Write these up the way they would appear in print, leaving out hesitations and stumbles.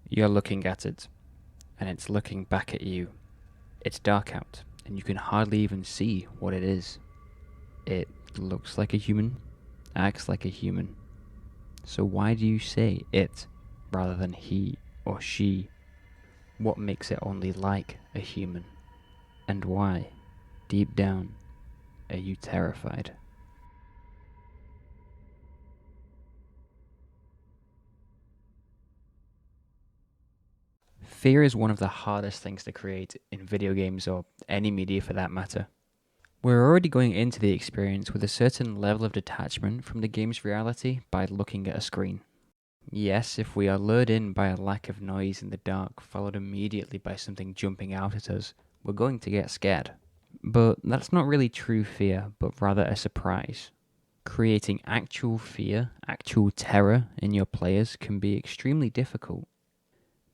You're looking at it, and it's looking back at you. It's dark out, and you can hardly even see what it is. It looks like a human, acts like a human. So why do you say it rather than he or she? What makes it only like a human? And why, deep down, are you terrified? Fear is one of the hardest things to create in video games or any media for that matter. We're already going into the experience with a certain level of detachment from the game's reality by looking at a screen. Yes, if we are lured in by a lack of noise in the dark, followed immediately by something jumping out at us, we're going to get scared. But that's not really true fear, but rather a surprise. Creating actual fear, actual terror in your players can be extremely difficult.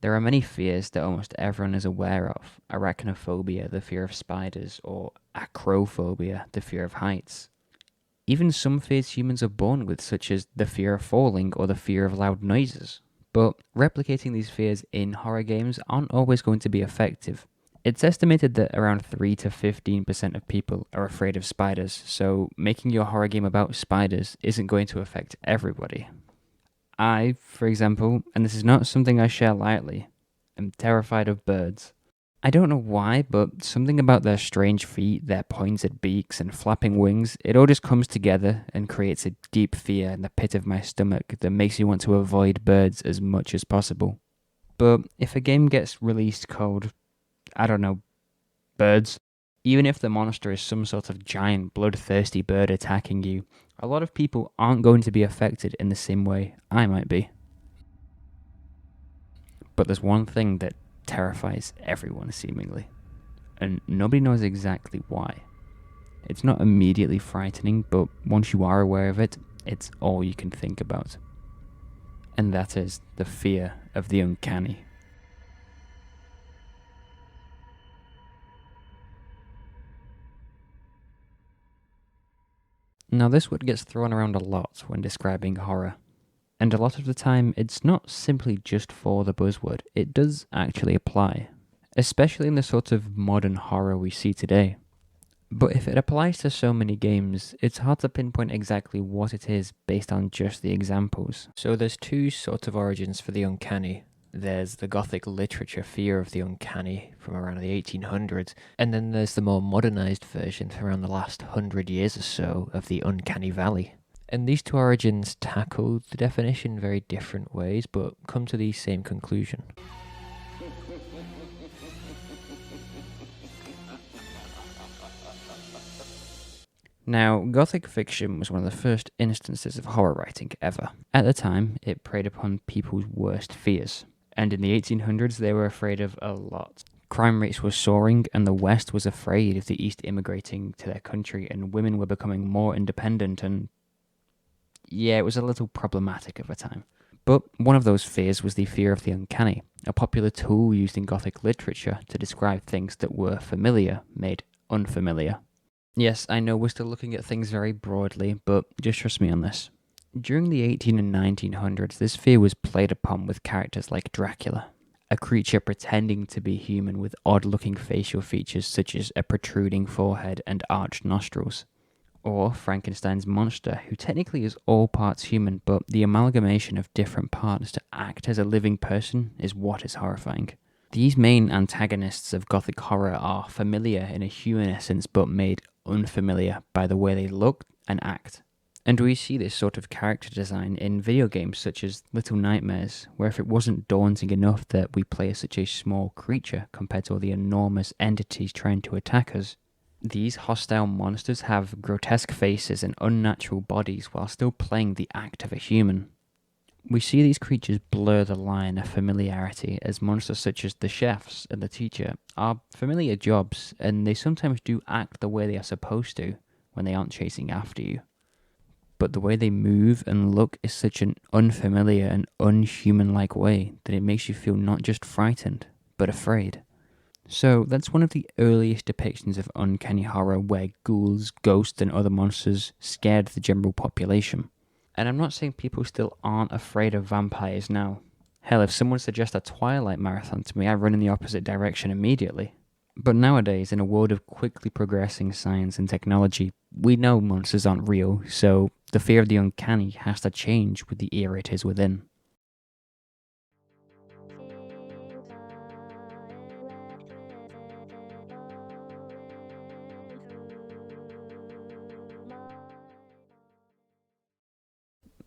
There are many fears that almost everyone is aware of. Arachnophobia, the fear of spiders, or acrophobia, the fear of heights. Even some fears humans are born with, such as the fear of falling or the fear of loud noises. But replicating these fears in horror games aren't always going to be effective. It's estimated that around 3 to 15% of people are afraid of spiders, so making your horror game about spiders isn't going to affect everybody. I, for example, and this is not something I share lightly, am terrified of birds. I don't know why, but something about their strange feet, their pointed beaks and flapping wings, it all just comes together and creates a deep fear in the pit of my stomach that makes me want to avoid birds as much as possible. But if a game gets released called, I don't know, birds, even if the monster is some sort of giant bloodthirsty bird attacking you, a lot of people aren't going to be affected in the same way I might be. But there's one thing that terrifies everyone seemingly, and nobody knows exactly why. It's not immediately frightening, but once you are aware of it, it's all you can think about. And that is the fear of the uncanny. Now, this word gets thrown around a lot when describing horror, and a lot of the time it's not simply just for the buzzword, it does actually apply, especially in the sort of modern horror we see today. But if it applies to so many games, it's hard to pinpoint exactly what it is based on just the examples. So there's two sort of origins for the uncanny. There's the Gothic literature fear of the uncanny from around the 1800s, and then there's the more modernized version from around the last 100 years or so of the uncanny valley. And these two origins tackle the definition in very different ways, but come to the same conclusion. Now, Gothic fiction was one of the first instances of horror writing ever. At the time, it preyed upon people's worst fears, and in the 1800s they were afraid of a lot. Crime rates were soaring, and the West was afraid of the East immigrating to their country, and women were becoming more independent, and yeah, it was a little problematic at the time. But one of those fears was the fear of the uncanny, a popular tool used in Gothic literature to describe things that were familiar made unfamiliar. Yes, I know we're still looking at things very broadly, but just trust me on this. During the 18 and 1900s, this fear was played upon with characters like Dracula, a creature pretending to be human with odd-looking facial features such as a protruding forehead and arched nostrils. Or Frankenstein's monster, who technically is all parts human, but the amalgamation of different parts to act as a living person is what is horrifying. These main antagonists of Gothic horror are familiar in a human essence, but made unfamiliar by the way they look and act. And we see this sort of character design in video games such as Little Nightmares, where if it wasn't daunting enough that we play as such a small creature compared to all the enormous entities trying to attack us, these hostile monsters have grotesque faces and unnatural bodies while still playing the act of a human. We see these creatures blur the line of familiarity as monsters such as the chefs and the teacher are familiar jobs, and they sometimes do act the way they are supposed to when they aren't chasing after you. But the way they move and look is such an unfamiliar and unhuman-like way that it makes you feel not just frightened, but afraid. So that's one of the earliest depictions of uncanny horror where ghouls, ghosts and other monsters scared the general population. And I'm not saying people still aren't afraid of vampires now. Hell, if someone suggests a Twilight marathon to me, I run in the opposite direction immediately. But nowadays, in a world of quickly progressing science and technology, we know monsters aren't real, so the fear of the uncanny has to change with the era it is within.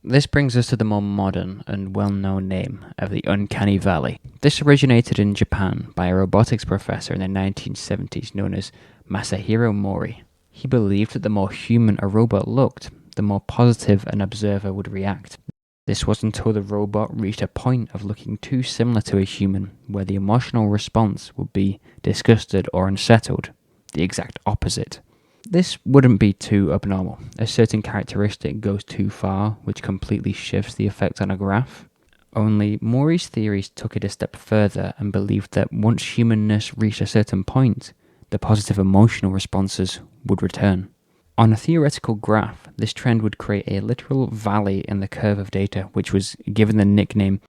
This brings us to the more modern and well-known name of the Uncanny Valley. This originated in Japan by a robotics professor in the 1970s known as Masahiro Mori. He believed that the more human a robot looked, the more positive an observer would react. This was until the robot reached a point of looking too similar to a human, where the emotional response would be disgusted or unsettled, the exact opposite. This wouldn't be too abnormal. A certain characteristic goes too far, which completely shifts the effect on a graph. Only Maury's theories took it a step further and believed that once humanness reached a certain point, the positive emotional responses would return. On a theoretical graph, this trend would create a literal valley in the curve of data, which was given the nickname,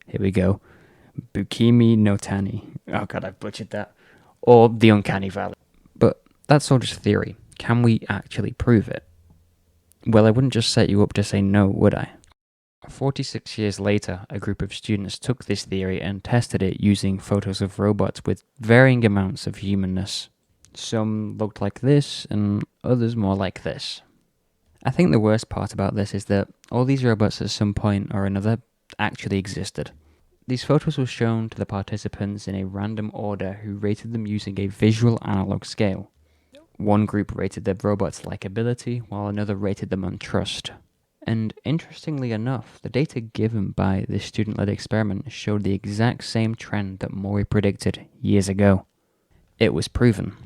here we go, Bukimi no Tani. Oh god, I've butchered that. Or the Uncanny Valley. But that's all just theory. Can we actually prove it? Well, I wouldn't just set you up to say no, would I? 46 years later, a group of students took this theory and tested it using photos of robots with varying amounts of humanness. Some looked like this, and others more like this. I think the worst part about this is that all these robots at some point or another actually existed. These photos were shown to the participants in a random order who rated them using a visual analog scale. One group rated the robots' likability, while another rated them on trust. And interestingly enough, the data given by this student-led experiment showed the exact same trend that Mori predicted years ago. It was proven,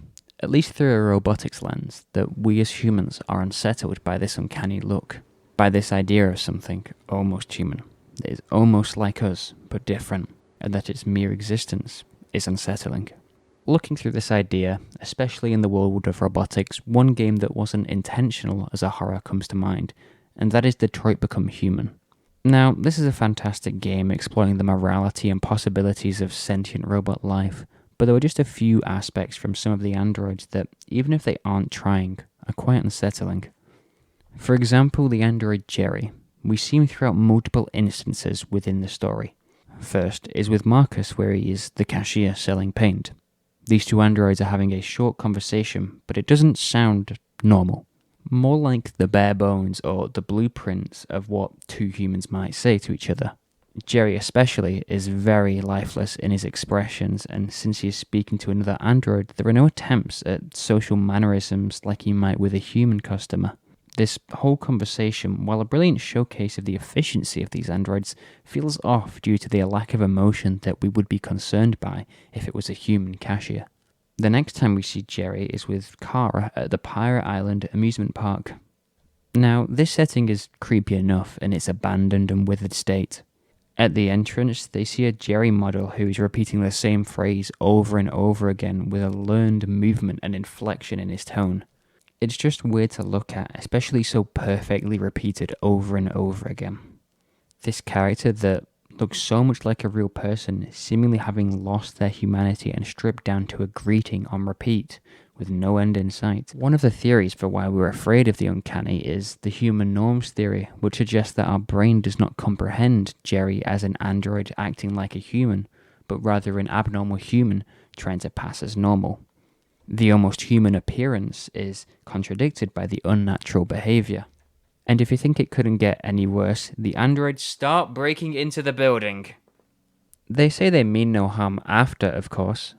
at least through a robotics lens, that we as humans are unsettled by this uncanny look, by this idea of something almost human, that is almost like us, but different, and that its mere existence is unsettling. Looking through this idea, especially in the world of robotics, one game that wasn't intentional as a horror comes to mind, and that is Detroit Become Human. Now, this is a fantastic game exploring the morality and possibilities of sentient robot life, but there were just a few aspects from some of the androids that, even if they aren't trying, are quite unsettling. For example, the android Jerry. We see him throughout multiple instances within the story. First is with Marcus, where he is the cashier selling paint. These two androids are having a short conversation, but it doesn't sound normal. More like the bare bones or the blueprints of what two humans might say to each other. Jerry especially is very lifeless in his expressions, and since he is speaking to another android, there are no attempts at social mannerisms like he might with a human customer. This whole conversation, while a brilliant showcase of the efficiency of these androids, feels off due to the lack of emotion that we would be concerned by if it was a human cashier. The next time we see Jerry is with Kara at the Pirate Island amusement park. Now, this setting is creepy enough in its abandoned and withered state. At the entrance, they see a Jerry model who is repeating the same phrase over and over again with a learned movement and inflection in his tone. It's just weird to look at, especially so perfectly repeated over and over again. This character that looks so much like a real person, seemingly having lost their humanity and stripped down to a greeting on repeat, with no end in sight. One of the theories for why we're afraid of the uncanny is the human norms theory, which suggests that our brain does not comprehend Jerry as an android acting like a human, but rather an abnormal human trying to pass as normal. The almost human appearance is contradicted by the unnatural behavior. And if you think it couldn't get any worse, the androids start breaking into the building. They say they mean no harm after, of course.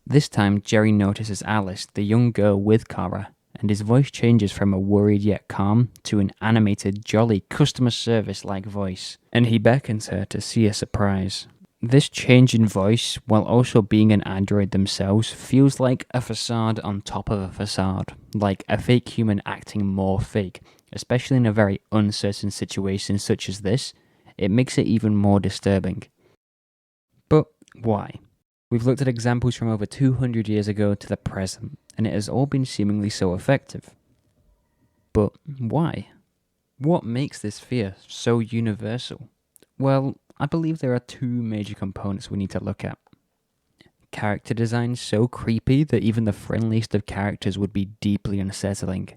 This time, Jerry notices Alice, the young girl with Kara, and his voice changes from a worried yet calm to an animated, jolly, customer service-like voice, and he beckons her to see a surprise. This change in voice, while also being an android themselves, feels like a facade on top of a facade, like a fake human acting more fake, especially in a very uncertain situation such as this. It makes it even more disturbing. But why? We've looked at examples from over 200 years ago to the present, and it has all been seemingly so effective. But why? What makes this fear so universal? Well, I believe there are two major components we need to look at. Character design so creepy that even the friendliest of characters would be deeply unsettling,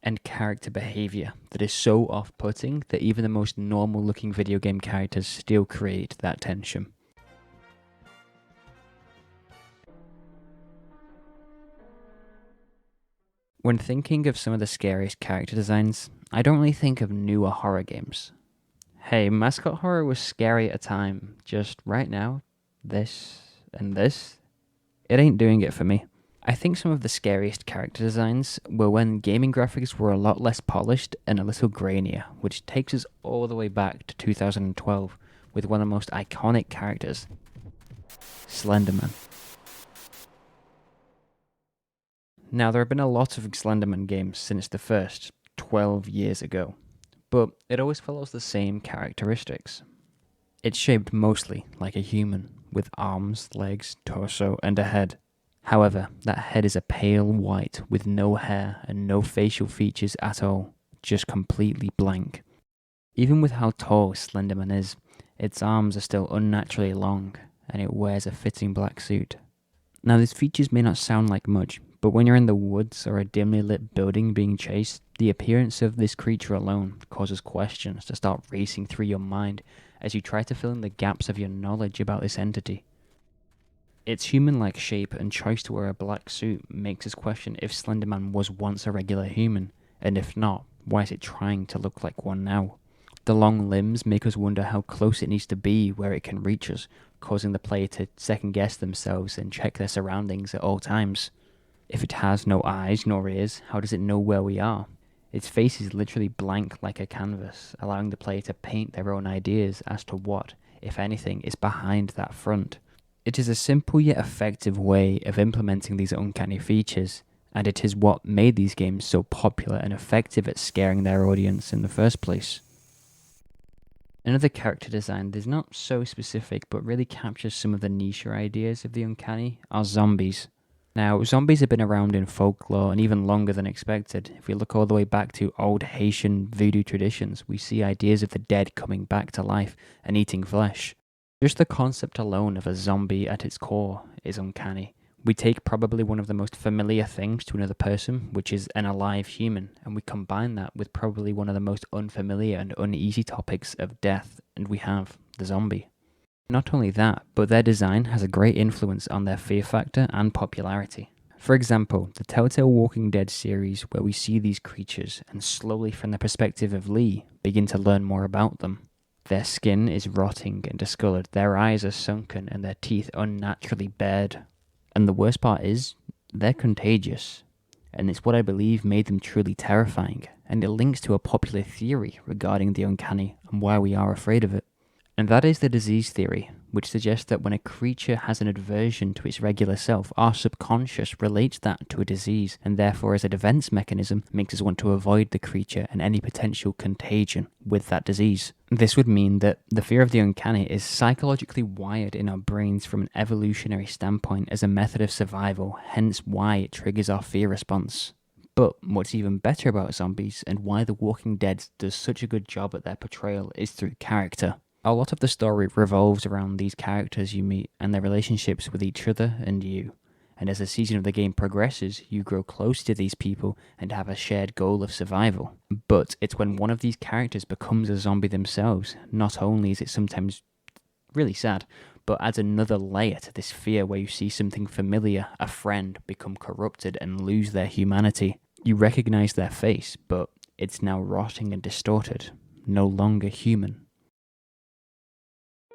and character behavior that is so off-putting that even the most normal-looking video game characters still create that tension. When thinking of some of the scariest character designs, I don't really think of newer horror games. Hey, mascot horror was scary at a time, just right now, this and this, it ain't doing it for me. I think some of the scariest character designs were when gaming graphics were a lot less polished and a little grainier, which takes us all the way back to 2012 with one of the most iconic characters, Slenderman. Now, there have been a lot of Slenderman games since the first, 12 years ago, but it always follows the same characteristics. It's shaped mostly like a human, with arms, legs, torso, and a head. However, that head is a pale white with no hair and no facial features at all, just completely blank. Even with how tall Slenderman is, its arms are still unnaturally long, and it wears a fitting black suit. Now, these features may not sound like much, but when you're in the woods or a dimly lit building being chased, the appearance of this creature alone causes questions to start racing through your mind as you try to fill in the gaps of your knowledge about this entity. Its human-like shape and choice to wear a black suit makes us question if Slenderman was once a regular human, and if not, why is it trying to look like one now? The long limbs make us wonder how close it needs to be where it can reach us, causing the player to second-guess themselves and check their surroundings at all times. If it has no eyes nor ears, how does it know where we are? Its face is literally blank like a canvas, allowing the player to paint their own ideas as to what, if anything, is behind that front. It is a simple yet effective way of implementing these uncanny features, and it is what made these games so popular and effective at scaring their audience in the first place. Another character design that is not so specific but really captures some of the niche ideas of the uncanny are zombies. Now, zombies have been around in folklore and even longer than expected. If we look all the way back to old Haitian voodoo traditions, we see ideas of the dead coming back to life and eating flesh. Just the concept alone of a zombie at its core is uncanny. We take probably one of the most familiar things to another person, which is an alive human, and we combine that with probably one of the most unfamiliar and uneasy topics of death, and we have the zombie. Not only that, but their design has a great influence on their fear factor and popularity. For example, the Telltale Walking Dead series, where we see these creatures and slowly from the perspective of Lee, begin to learn more about them. Their skin is rotting and discolored, their eyes are sunken and their teeth unnaturally bared. And the worst part is, they're contagious. And it's what I believe made them truly terrifying, and it links to a popular theory regarding the uncanny and why we are afraid of it. And that is the disease theory, which suggests that when a creature has an aversion to its regular self, our subconscious relates that to a disease, and therefore as a defense mechanism makes us want to avoid the creature and any potential contagion with that disease. This would mean that the fear of the uncanny is psychologically wired in our brains from an evolutionary standpoint as a method of survival, hence why it triggers our fear response. But what's even better about zombies, and why The Walking Dead does such a good job at their portrayal, is through character. A lot of the story revolves around these characters you meet and their relationships with each other and you. And as the season of the game progresses, you grow close to these people and have a shared goal of survival. But it's when one of these characters becomes a zombie themselves, not only is it sometimes really sad, but adds another layer to this fear where you see something familiar, a friend, become corrupted and lose their humanity. You recognize their face, but it's now rotting and distorted, no longer human.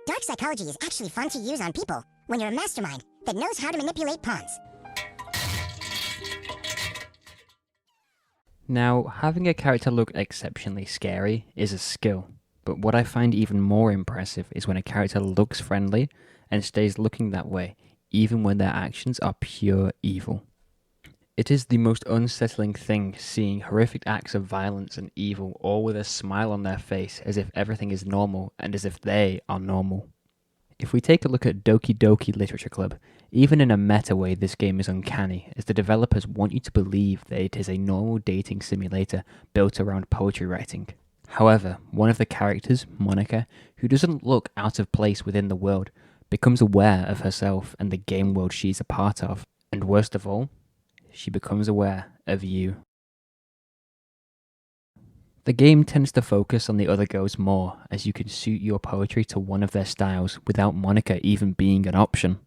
Dark psychology is actually fun to use on people when you're a mastermind that knows how to manipulate pawns. Now, having a character look exceptionally scary is a skill, but what I find even more impressive is when a character looks friendly and stays looking that way, even when their actions are pure evil. It is the most unsettling thing seeing horrific acts of violence and evil all with a smile on their face as if everything is normal and as if they are normal. If we take a look at Doki Doki Literature Club, even in a meta way this game is uncanny, as the developers want you to believe that it is a normal dating simulator built around poetry writing. However, one of the characters, Monica, who doesn't look out of place within the world, becomes aware of herself and the game world she's a part of. And worst of all, she becomes aware of you. The game tends to focus on the other girls more, as you can suit your poetry to one of their styles without Monica even being an option.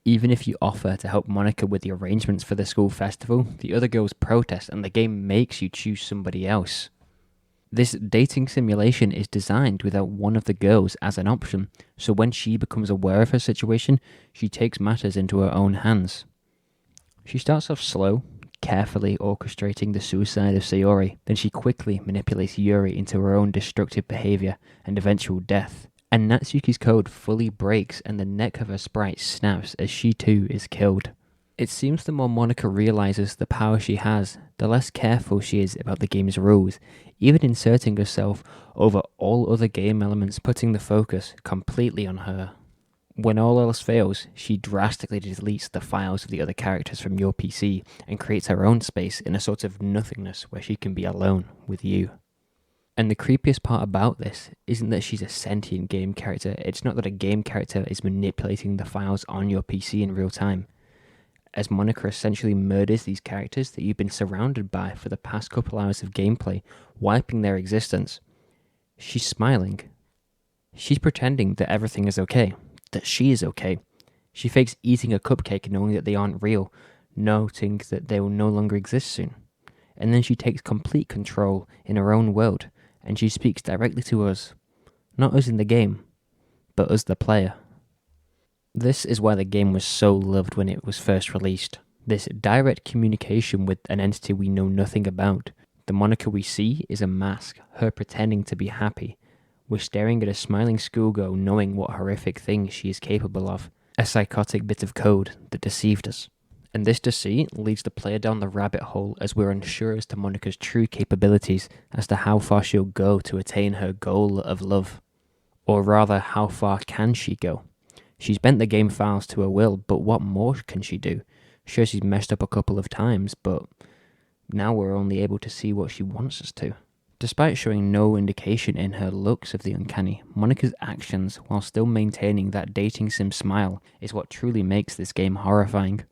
Even if you offer to help Monica with the arrangements for the school festival, the other girls protest and the game makes you choose somebody else. This dating simulation is designed without one of the girls as an option, so when she becomes aware of her situation, she takes matters into her own hands. She starts off slow, carefully orchestrating the suicide of Sayori, then she quickly manipulates Yuri into her own destructive behavior and eventual death. And Natsuki's code fully breaks and the neck of her sprite snaps as she too is killed. It seems the more Monica realizes the power she has, the less careful she is about the game's rules, even inserting herself over all other game elements, putting the focus completely on her. When all else fails, she drastically deletes the files of the other characters from your PC and creates her own space in a sort of nothingness where she can be alone with you. And the creepiest part about this isn't that she's a sentient game character, it's not that a game character is manipulating the files on your PC in real time. As Monica essentially murders these characters that you've been surrounded by for the past couple hours of gameplay, wiping their existence, she's smiling. She's pretending that everything is okay, that she is okay. She fakes eating a cupcake knowing that they aren't real, noting that they will no longer exist soon. And then she takes complete control in her own world, and she speaks directly to us. Not us in the game, but us the player. This is why the game was so loved when it was first released. This direct communication with an entity we know nothing about. The Monica we see is a mask, her pretending to be happy. We're staring at a smiling schoolgirl knowing what horrific things she is capable of. A psychotic bit of code that deceived us. And this deceit leads the player down the rabbit hole as we're unsure as to Monica's true capabilities, as to how far she'll go to attain her goal of love. Or rather, how far can she go? She's bent the game files to her will, but what more can she do? Sure, she's messed up a couple of times, but now we're only able to see what she wants us to. Despite showing no indication in her looks of the uncanny, Monica's actions, while still maintaining that dating sim smile, is what truly makes this game horrifying.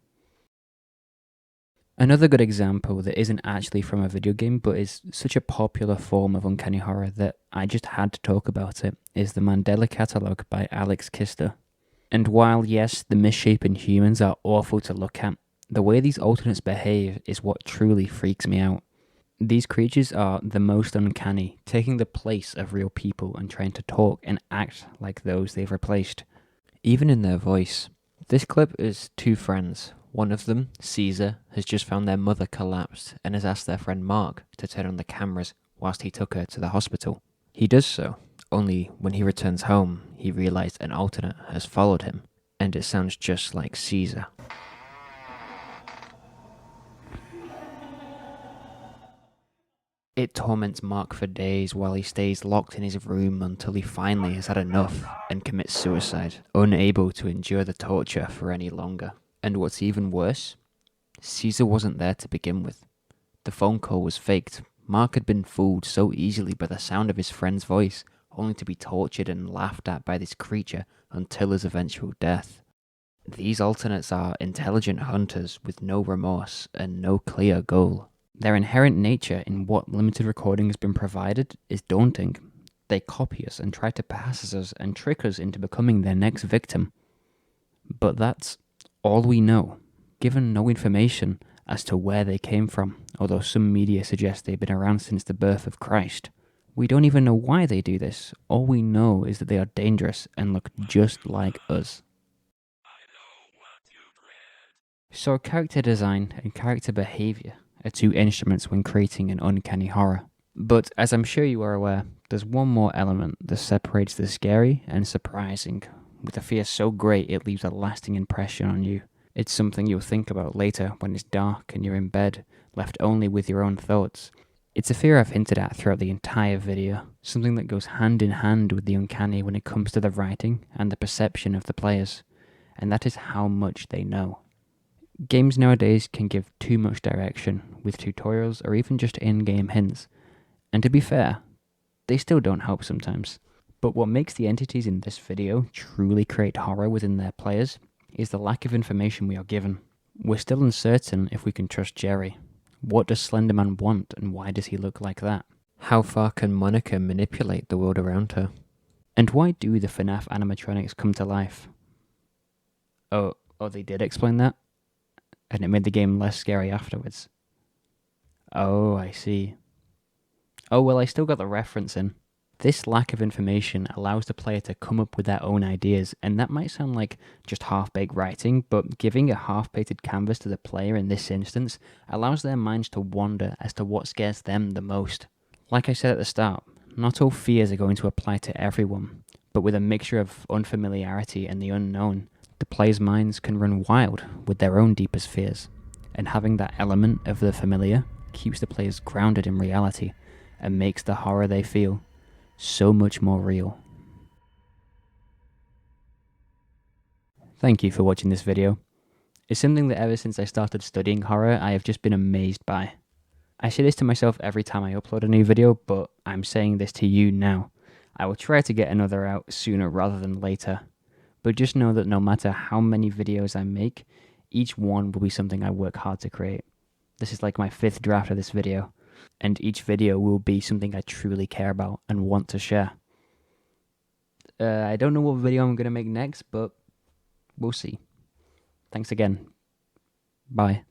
Another good example that isn't actually from a video game but is such a popular form of uncanny horror that I just had to talk about it is the Mandela Catalogue by Alex Kister. And while yes, the misshapen humans are awful to look at, the way these alternates behave is what truly freaks me out. These creatures are the most uncanny, taking the place of real people and trying to talk and act like those they've replaced, even in their voice. This clip is two friends. One of them, Caesar, has just found their mother collapsed and has asked their friend Mark to turn on the cameras whilst he took her to the hospital. He does so, only when he returns home, he realized an alternate has followed him, and it sounds just like Caesar. It torments Mark for days while he stays locked in his room until he finally has had enough and commits suicide, unable to endure the torture for any longer. And what's even worse, Caesar wasn't there to begin with. The phone call was faked. Mark had been fooled so easily by the sound of his friend's voice, only to be tortured and laughed at by this creature until his eventual death. These alternates are intelligent hunters with no remorse and no clear goal. Their inherent nature in what limited recording has been provided is daunting. They copy us and try to pass us and trick us into becoming their next victim. But that's all we know, given no information as to where they came from, although some media suggest they've been around since the birth of Christ. We don't even know why they do this. All we know is that they are dangerous and look just like us. So character design and character behavior are two instruments when creating an uncanny horror. But as I'm sure you are aware, there's one more element that separates the scary and surprising, with a fear so great it leaves a lasting impression on you. It's something you'll think about later when it's dark and you're in bed, left only with your own thoughts. It's a fear I've hinted at throughout the entire video, something that goes hand in hand with the uncanny when it comes to the writing and the perception of the players, and that is how much they know. Games nowadays can give too much direction with tutorials or even just in-game hints, and to be fair, they still don't help sometimes. But what makes the entities in this video truly create horror within their players is the lack of information we are given. We're still uncertain if we can trust Jerry. What does Slenderman want, and why does he look like that? How far can Monica manipulate the world around her? And why do the FNAF animatronics come to life? Oh, they did explain that? And it made the game less scary afterwards. Oh, I see. Oh, well, I still got the reference in. This lack of information allows the player to come up with their own ideas, and that might sound like just half-baked writing, but giving a half-painted canvas to the player in this instance allows their minds to wander as to what scares them the most. Like I said at the start, not all fears are going to apply to everyone, but with a mixture of unfamiliarity and the unknown, the player's minds can run wild with their own deepest fears, and having that element of the familiar keeps the players grounded in reality and makes the horror they feel so much more real. Thank you for watching this video. It's something that ever since I started studying horror, I have just been amazed by. I say this to myself every time I upload a new video, but I'm saying this to you now. I will try to get another out sooner rather than later. But just know that no matter how many videos I make, each one will be something I work hard to create. This is like my 5th draft of this video, and each video will be something I truly care about and want to share. I don't know what video I'm going to make next, but we'll see. Thanks again. Bye.